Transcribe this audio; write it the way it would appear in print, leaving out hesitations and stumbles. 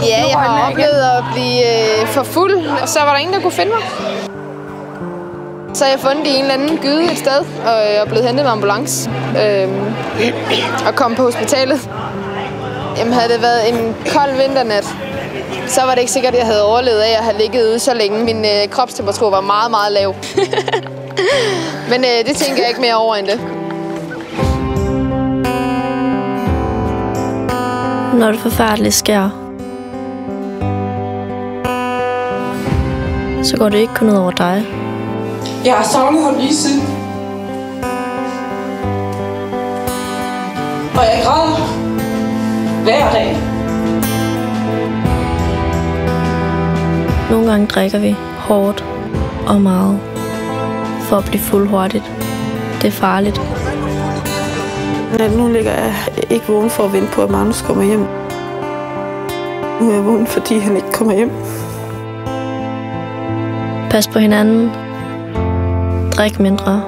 Ja, jeg har oplevet at blive for fuld, og så var der ingen, der kunne finde mig. Så jeg fundet i en eller anden gyde et sted, og jeg er blevet hentet med ambulance og kom på hospitalet. Jamen, havde det været en kold vinternat, så var det ikke sikkert, at jeg havde overlevet af at have ligget ude så længe. Min kropstemperatur var meget, meget lav. Men det tænker jeg ikke mere over end det. Når det forfærdeligt sker, så går det ikke kun ud over dig. Jeg har savnet ham lige siden. Og jeg græder hver dag. Nogle gange drikker vi hårdt og meget for at blive fuld hurtigt. Det er farligt. Nu ligger jeg ikke vågen for at vente på, at Magnus kommer hjem. Nu er jeg vågen, fordi han ikke kommer hjem. Pas på hinanden. Drik mindre.